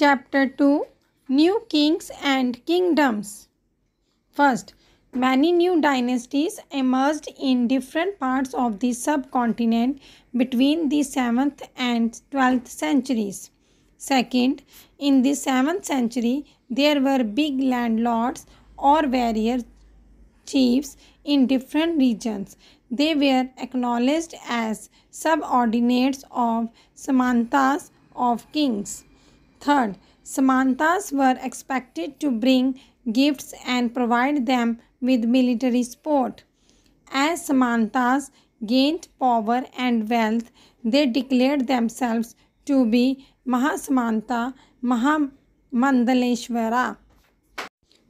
Chapter 2, New Kings and Kingdoms. First, many new dynasties emerged in different parts of the subcontinent between the 7th and 12th centuries. Second, in the 7th century, there were big landlords or warrior chiefs in different regions. They were acknowledged as subordinates of samantas of kings. Third, samantas were expected to bring gifts and provide them with military support. As samantas gained power and wealth, they declared themselves to be Mahasamanta Mahamandaleshwara.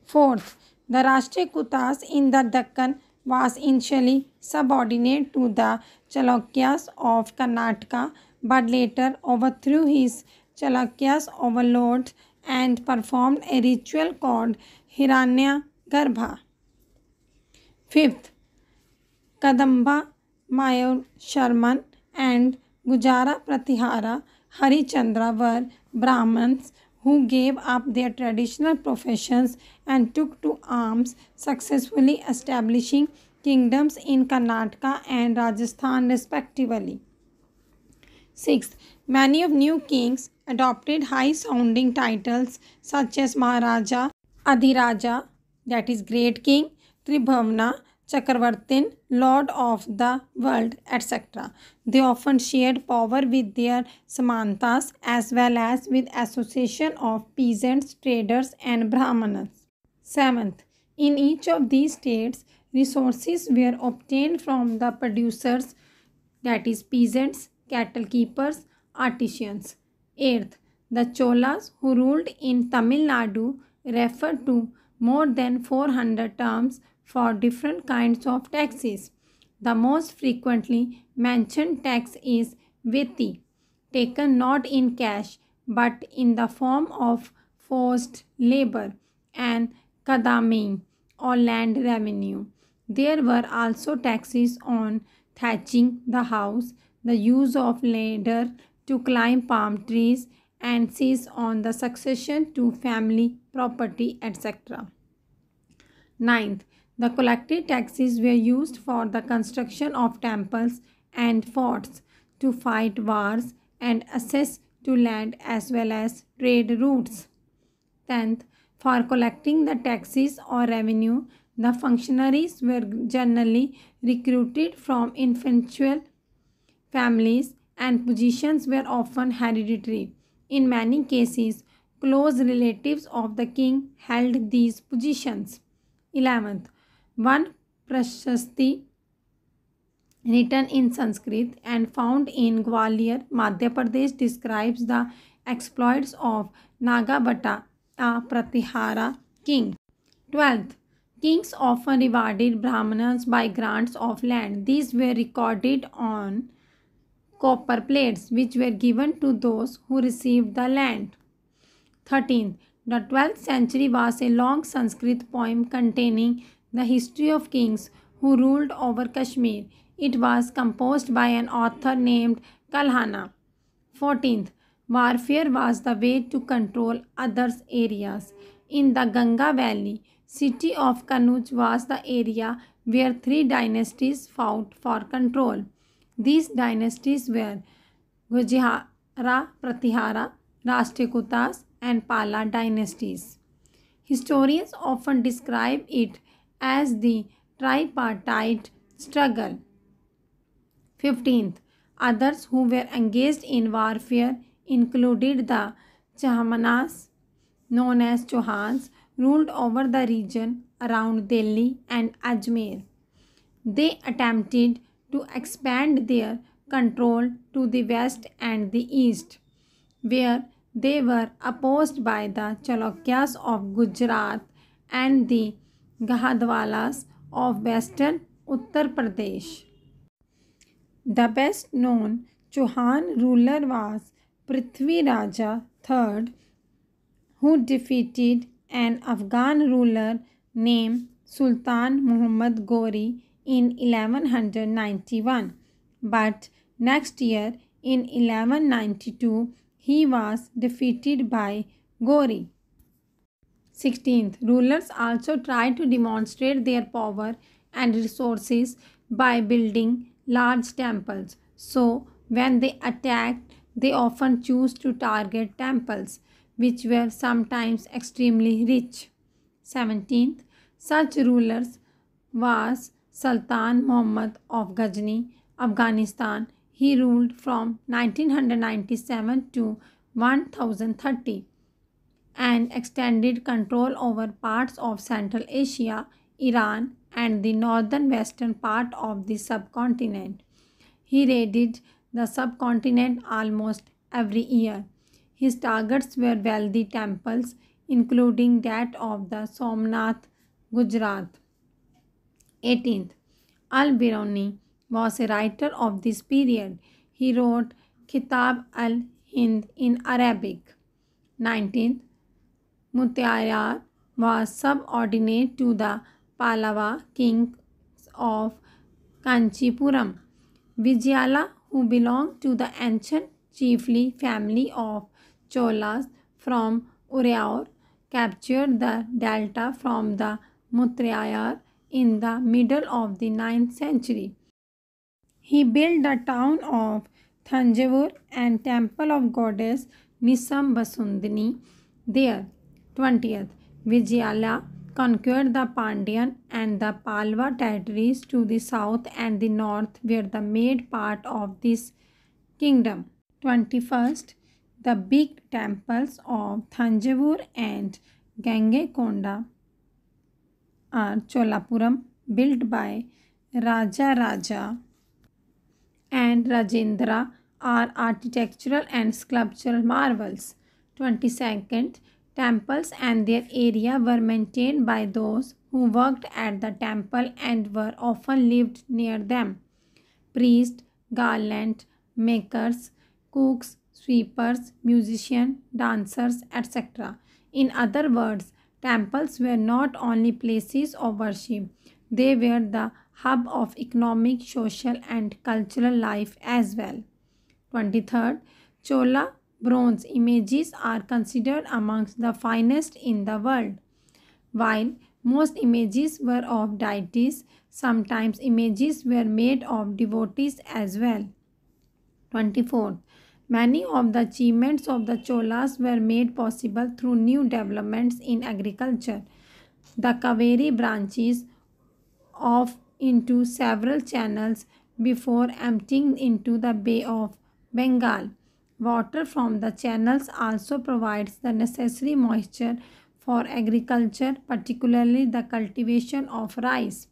Fourth, the Rashtrakutas in the Deccan was initially subordinate to the Chalukyas of Karnataka, but later overthrew his Chalukyas overlords and performed a ritual called Hiranyagarbha. Fifth, Kadamba Mayur Sharman and Gujara Pratihara Harichandra were Brahmins who gave up their traditional professions and took to arms, successfully establishing kingdoms in Karnataka and Rajasthan respectively. Sixth, many of new kings adopted high-sounding titles such as Maharaja, Adhiraja, that is Great King, Tribhavna, Chakravartin, Lord of the World, etc. They often shared power with their samantas as well as with association of peasants, traders and brahmanas. Seventh, in each of these states, resources were obtained from the producers, that is peasants, cattle keepers, artisans. Eighth, the Cholas who ruled in Tamil Nadu referred to more than 400 terms for different kinds of taxes. The most frequently mentioned tax is Veti, taken not in cash but in the form of forced labor, and Kadami or land revenue. There were also taxes on thatching the house, the use of ladder to climb palm trees, and seize on the succession to family property, etc. Ninth, the collected taxes were used for the construction of temples and forts, to fight wars and access to land as well as trade routes. 10th, for collecting the taxes or revenue, the functionaries were generally recruited from influential families and positions were often hereditary. In many cases, close relatives of the king held these positions. 11th, one Prashasti written in Sanskrit and found in Gwalior, Madhya Pradesh describes the exploits of Nagabhata, a Pratihara king. 12th, kings often rewarded Brahmanas by grants of land. These were recorded on copper plates which were given to those who received the land. 13th, the 12th century was a long Sanskrit poem containing the history of kings who ruled over Kashmir. It was composed by an author named Kalhana. 14th, warfare was the way to control others' areas. In the Ganga Valley, city of Kanuj was the area where three dynasties fought for control. These dynasties were Gujara, Pratihara, Rashtrakutas and Pala dynasties. Historians often describe it as the tripartite struggle. 15th, others who were engaged in warfare included the Chahmanas, known as Chauhans, ruled over the region around Delhi and Ajmer. They attempted to expand their control to the west and the east, where they were opposed by the Chalukyas of Gujarat and the Gahadwalas of western Uttar Pradesh. The best known Chauhan ruler was Prithvi Raja III, who defeated an Afghan ruler named Sultan Muhammad Ghori in 1191. But next year, in 1192, he was defeated by Gauri. 16th, rulers also tried to demonstrate their power and resources by building large temples. So, when they attacked, they often chose to target temples which were sometimes extremely rich. 17th, such rulers was Sultan Muhammad of Ghazni, Afghanistan. He ruled from 1997 to 1030 and extended control over parts of Central Asia, Iran, and the northern western part of the subcontinent. He raided the subcontinent almost every year. His targets were wealthy temples, including that of the Somnath, Gujarat. 18th, Al-Biruni was a writer of this period. He wrote Kitab al-Hind in Arabic. 19th, Muttaraiyar was subordinate to the Pallava kings of Kanchipuram. Vijayalaya, who belonged to the ancient chiefly family of Cholas from Uraur, captured the delta from the Muttaraiyar in the middle of the 9th century. He built the town of Thanjavur and temple of goddess Nisambasundini there. 20th, Vijayalaya conquered the Pandyan and the Pallava territories to the south and the north were the made part of this kingdom. 21st, the big temples of Thanjavur and Gangaikonda-Cholapuram built by Rajaraja and Rajendra are architectural and sculptural marvels. 22nd, temples and their area were maintained by those who worked at the temple and were often lived near them. Priests, garland makers, cooks, sweepers, musicians, dancers, etc. In other words, temples were not only places of worship, they were the hub of economic, social, and cultural life as well. 23rd, Chola bronze images are considered amongst the finest in the world. While most images were of deities, sometimes images were made of devotees as well. 24th, many of the achievements of the Cholas were made possible through new developments in agriculture. The Kaveri branches off into several channels before emptying into the Bay of Bengal. Water from the channels also provides the necessary moisture for agriculture, particularly the cultivation of rice.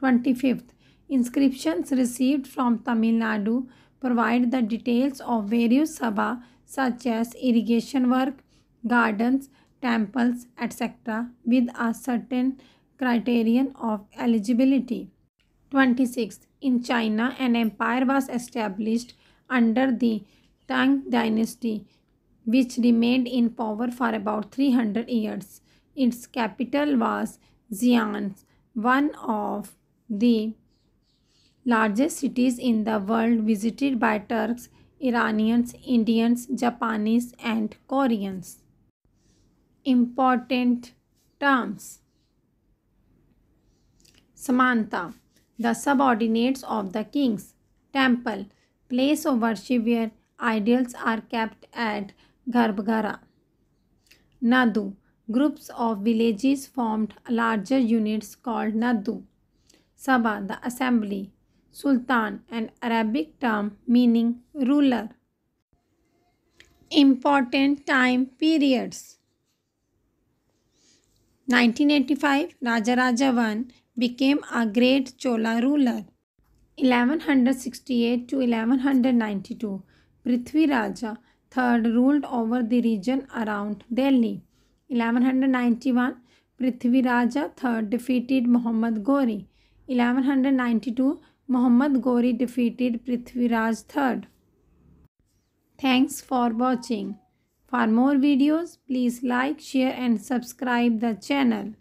25th, inscriptions received from Tamil Nadu provide the details of various sabha such as irrigation work, gardens, temples, etc. with a certain criterion of eligibility. 26th, in China, an empire was established under the Tang dynasty, which remained in power for about 300 years. Its capital was Xi'an, one of the largest cities in the world visited by Turks, Iranians, Indians, Japanese, and Koreans. Important terms. Samanta, the subordinates of the kings. Temple, place of worship where idols are kept at Garbhagara. Nadu, groups of villages formed larger units called Nadu. Sabha, the assembly. Sultan, an Arabic term meaning ruler. Important time periods. 1985, Rajaraja I became a great Chola ruler. 1168 to 1192, Prithvi Raja III ruled over the region around Delhi. 1191, Prithvi Raja III defeated Muhammad Ghori. 1192, Muhammad Ghori defeated Prithvi Raj III. Thanks for watching. For more videos, please like, share and subscribe the channel.